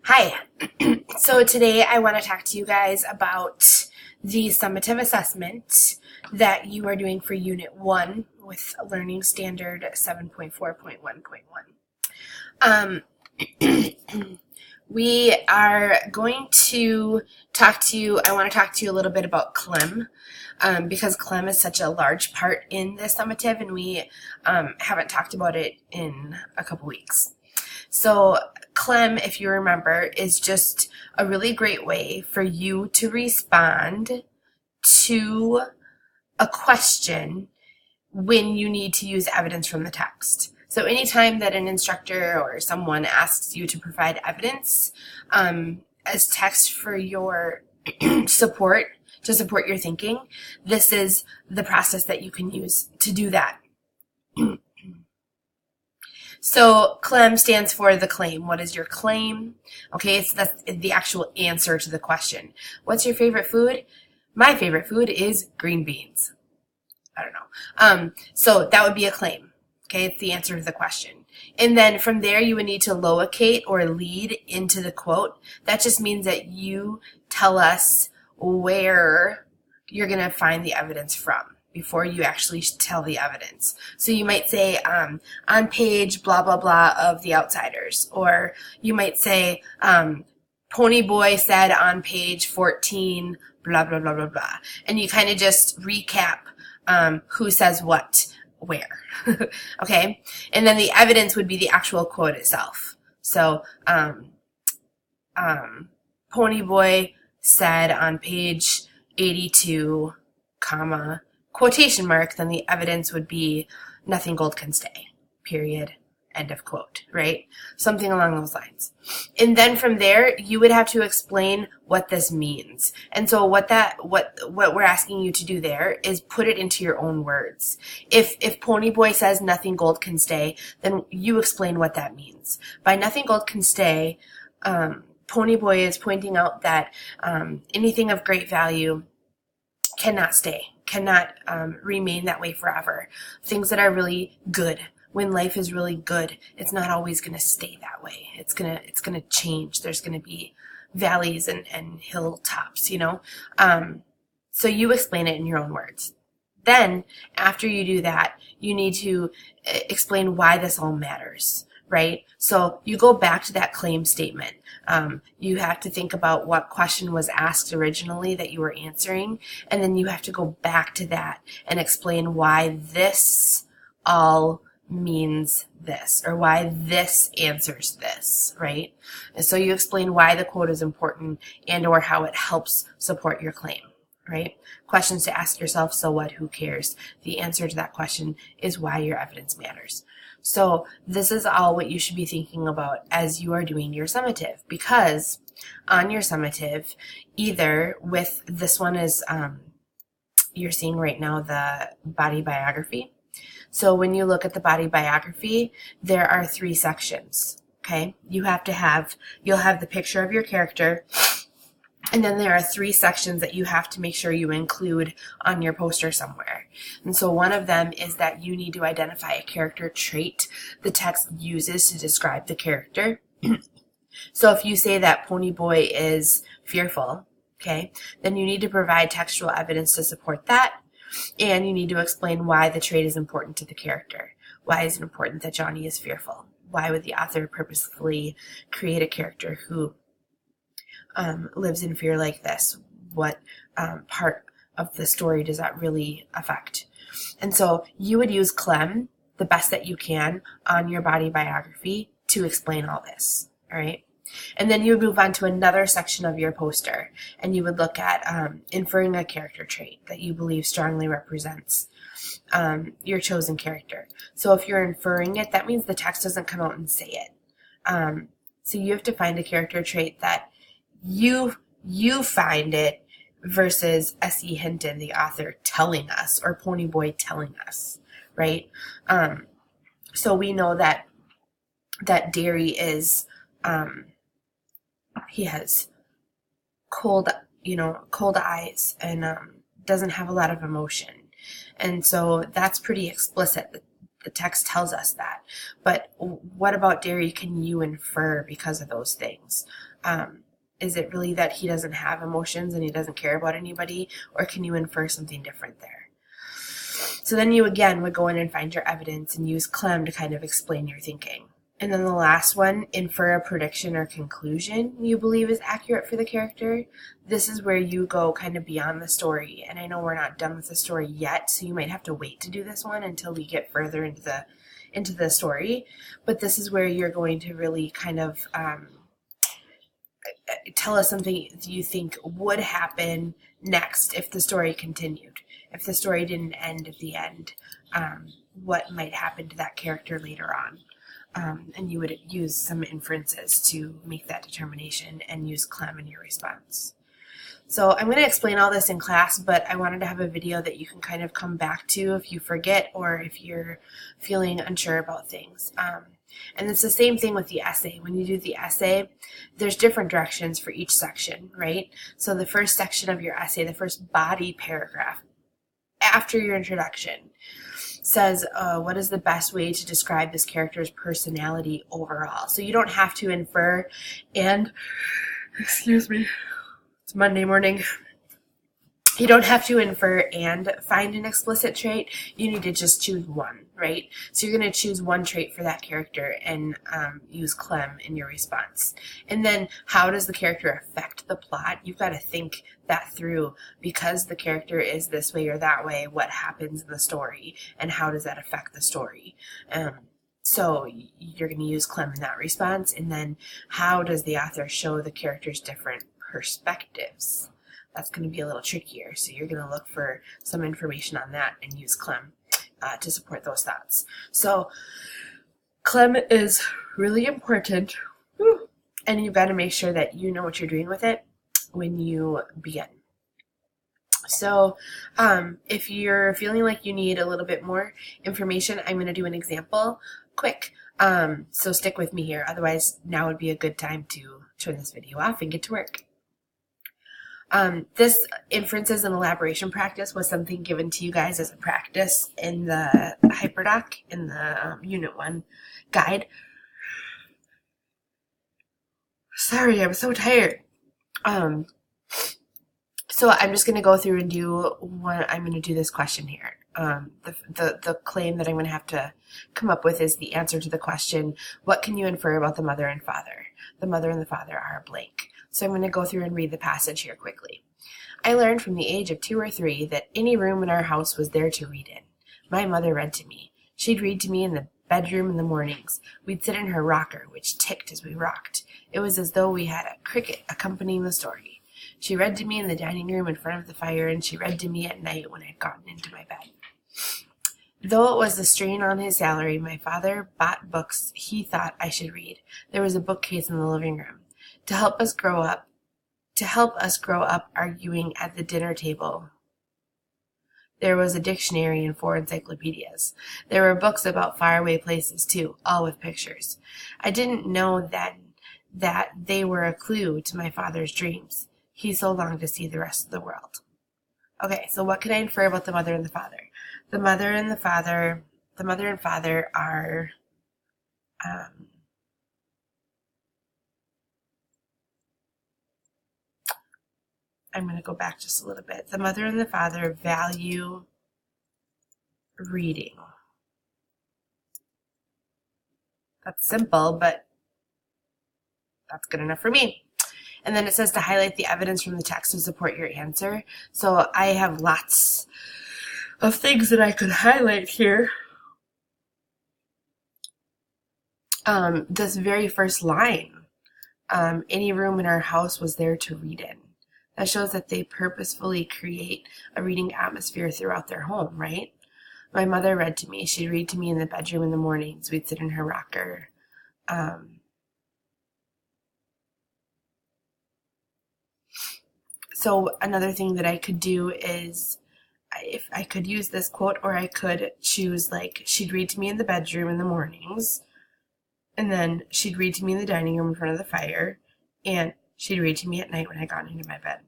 Hi. So today I want to talk to you guys about the summative assessment that you are doing for Unit 1 with Learning Standard 7.4.1.1. We are going to I want to talk to you a little bit about Clemm, because Clemm is such a large part in this summative, and we haven't talked about it in a couple weeks. So Clemm, if you remember, is just a really great way for you to respond to a question when you need to use evidence from the text. So anytime that an instructor or someone asks you to provide evidence as text for your support, to support your thinking, this is the process that you can use to do that. So Clemm stands for the claim. What is your claim? Okay, so that's the actual answer to the question. What's your favorite food? My favorite food is green beans. I don't know. So that would be a claim. Okay, it's the answer to the question. And then from there, you would need to locate or lead into the quote. That just means that you tell us where you're going to find the evidence from before you actually tell the evidence. So you might say on page blah, blah, blah of The Outsiders. Or you might say Pony Boy said on page 14 blah, blah, blah, blah, blah. And you kind of just recap who says what where. Okay? And then the evidence would be the actual quote itself. So Pony Boy said on page 82, comma, quotation mark, then the evidence would be nothing gold can stay, period, end of quote, right? Something along those lines. And then from there, you would have to explain what this means. And so what we're asking you to do there is put it into your own words. If Pony Boy says nothing gold can stay, then you explain what that means. By nothing gold can stay, Pony Boy is pointing out that anything of great value cannot stay, cannot remain that way forever. Things that are really good, when life is really good, it's not always going to stay that way. It's gonna change. There's going to be valleys and hilltops, you know. So you explain it in your own words. Then, after you do that, you need to explain why this all matters, right? So you go back to that claim statement. You have to think about what question was asked originally that you were answering, and then you have to go back to that and explain why this all means this, or why this answers this, right? And so you explain why the quote is important and or how it helps support your claim, right? Questions to ask yourself: so what, who cares? The answer to that question is why your evidence matters. So this is all what you should be thinking about as you are doing your summative, because on your summative, either with this one is, you're seeing right now the body biography. So when you look at the body biography, there are 3 sections, okay? You'll have the picture of your character, and then there are 3 sections that you have to make sure you include on your poster somewhere. And so one of them is that you need to identify a character trait the text uses to describe the character. So if you say that Pony Boy is fearful, okay, then you need to provide textual evidence to support that. And you need to explain why the trait is important to the character. Why is it important that Johnny is fearful? Why would the author purposefully create a character who lives in fear like this? What part of the story does that really affect? And so you would use Clemm the best that you can on your body biography to explain all this, all right? And then you would move on to another section of your poster, and you would look at inferring a character trait that you believe strongly represents your chosen character. So if you're inferring it, that means the text doesn't come out and say it. So you have to find a character trait that you find it versus S.E. Hinton, the author, telling us, or Pony Boy telling us, right? So we know that Derry is... he has cold eyes and doesn't have a lot of emotion. And so that's pretty explicit. The text tells us that. But what about Derry can you infer because of those things? Is it really that he doesn't have emotions and he doesn't care about anybody, or can you infer something different there? So then you again would go in and find your evidence and use Clemm to kind of explain your thinking. And then the last one, infer a prediction or conclusion you believe is accurate for the character. This is where you go kind of beyond the story. And I know we're not done with the story yet, so you might have to wait to do this one until we get further into the story. But this is where you're going to really kind of tell us something you think would happen next if the story continued. If the story didn't end at the end, what might happen to that character later on. And you would use some inferences to make that determination and use Clemm in your response. So I'm going to explain all this in class, but I wanted to have a video that you can kind of come back to if you forget or if you're feeling unsure about things. And it's the same thing with the essay. When you do the essay, there's different directions for each section, right? So the first section of your essay, the first body paragraph, after your introduction, says what is the best way to describe this character's personality overall. So you don't have to infer and, excuse me, it's Monday morning. You don't have to infer and find an explicit trait. You need to just choose one, right? So you're going to choose one trait for that character and use Clemm in your response. And then how does the character affect the plot? You've got to think that through. Because the character is this way or that way, what happens in the story and how does that affect the story? So you're going to use Clemm in that response. And then how does the author show the character's different perspectives? That's going to be a little trickier. So you're going to look for some information on that and use Clemm to support those thoughts. So Clemm is really important. And you've got to make sure that you know what you're doing with it when you begin. So if you're feeling like you need a little bit more information, I'm going to do an example quick. So stick with me here. Otherwise, now would be a good time to turn this video off and get to work. This inferences and elaboration practice was something given to you guys as a practice in the HyperDoc, in the Unit 1 guide. Sorry, I'm so tired. So I'm just going to go through and do one. I'm going to do this question here. The claim that I'm going to have to come up with is the answer to the question, what can you infer about the mother and father? The mother and the father are blank. So I'm going to go through and read the passage here quickly. I learned from the age of 2 or 3 that any room in our house was there to read in. My mother read to me. She'd read to me in the bedroom in the mornings. We'd sit in her rocker, which ticked as we rocked. It was as though we had a cricket accompanying the story. She read to me in the dining room in front of the fire, and she read to me at night when I'd gotten into my bed. Though it was the strain on his salary, my father bought books he thought I should read. There was a bookcase in the living room. To help us grow up arguing at the dinner table, there was a dictionary and 4 encyclopedias. There were books about faraway places, too, all with pictures. I didn't know then that they were a clue to my father's dreams. He so longed to see the rest of the world. Okay, so what can I infer about the mother and the father? The mother and father are I'm going to go back just a little bit. The mother and the father value reading. That's simple, but that's good enough for me. And then it says to highlight the evidence from the text to support your answer. So I have lots of things that I could highlight here. This very first line, any room in our house was there to read in. That shows that they purposefully create a reading atmosphere throughout their home, right? My mother read to me. She'd read to me in the bedroom in the mornings. We'd sit in her rocker. So another thing that I could do is, if I could use this quote, or I could choose, like, she'd read to me in the bedroom in the mornings, and then she'd read to me in the dining room in front of the fire, and she'd read to me at night when I got into my bed.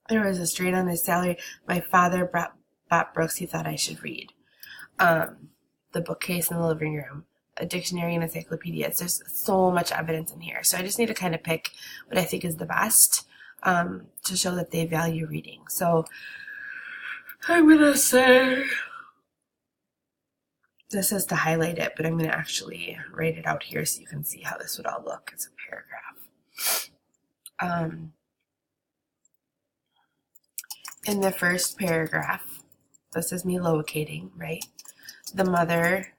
There was a strain on his salary. My father bought books he thought I should read. the bookcase in the living room, a dictionary and encyclopedias. There's so much evidence in here. So I just need to kind of pick what I think is the best to show that they value reading. So I'm going to say, this is to highlight it, but I'm going to actually write it out here so you can see how this would all look as a paragraph. In the first paragraph, this is me locating, right? The mother,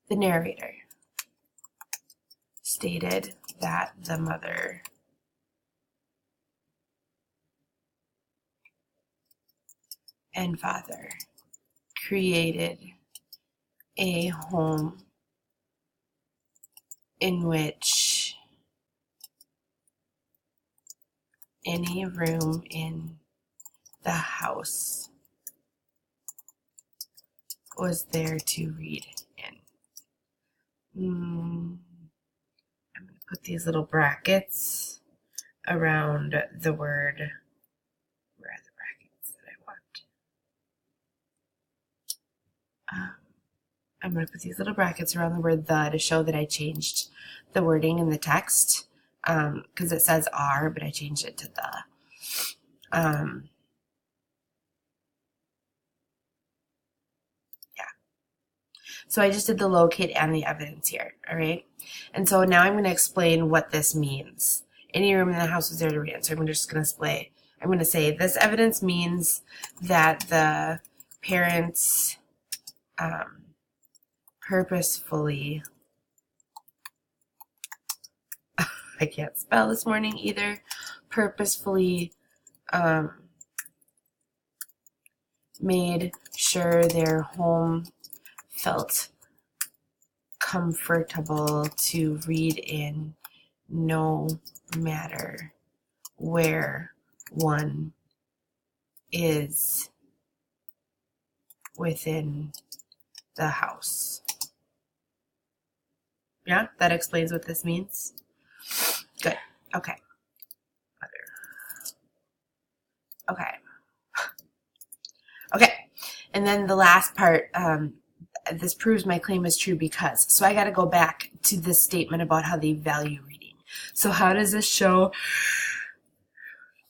the narrator, stated that the mother and father created a home in which any room in the house was there to read in. I'm going to put these little brackets around the word. Where are the brackets that I want? I'm going to put these little brackets around the word "the" to show that I changed the wording in the text, because it says "are," but I changed it to "the." So I just did the locate and the evidence here, all right? And so now I'm going to explain what this means. Any room in the house was there to read. So I'm just going to I'm going to say this evidence means that the parents purposefully, I can't spell this morning either, purposefully made sure their home felt comfortable to read in, no matter where one is within the house. Yeah, that explains what this means. Good. Okay. Okay. Okay. And then the last part, this proves my claim is true because. So I got to go back to this statement about how they value reading. So how does this show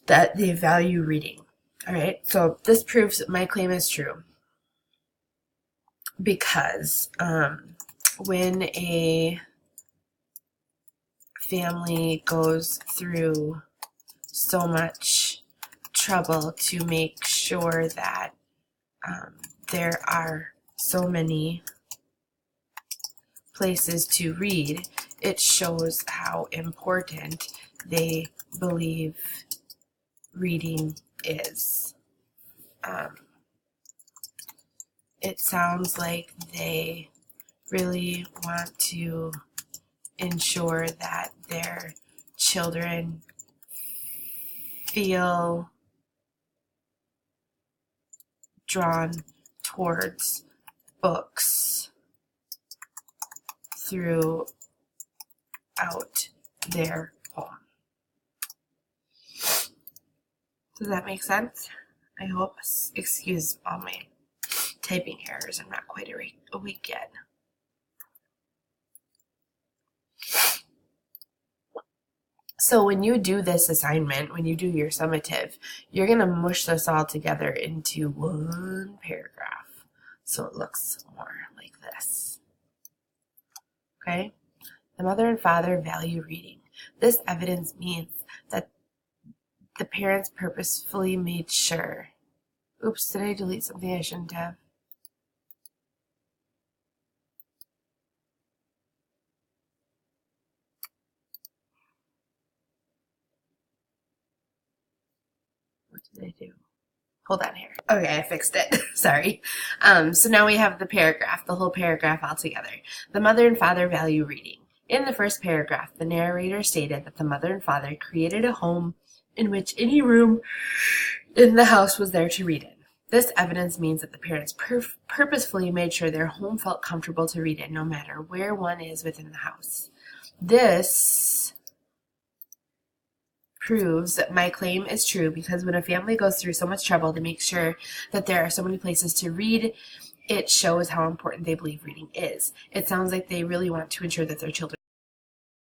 that they value reading? All right. So this proves that my claim is true because when a family goes through so much trouble to make sure that there are so many places to read, it shows how important they believe reading is. It sounds like they really want to ensure that their children feel drawn towards books throughout their home. Does that make sense? I hope. Excuse all my typing errors. I'm not quite awake yet. So when you do this assignment, when you do your summative, you're going to mush this all together into one paragraph. So it looks more like this. Okay? The mother and father value reading. This evidence means that the parents purposefully made sure. Oops, did I delete something I shouldn't have? What did I do? Hold on here. Okay, I fixed it. Sorry. So now we have the paragraph, the whole paragraph all together. The mother and father value reading. In the first paragraph, the narrator stated that the mother and father created a home in which any room in the house was there to read in. This evidence means that the parents purposefully made sure their home felt comfortable to read in, no matter where one is within the house. This proves that my claim is true, because when a family goes through so much trouble to make sure that there are so many places to read, it shows how important they believe reading is. It sounds like they really want to ensure that their children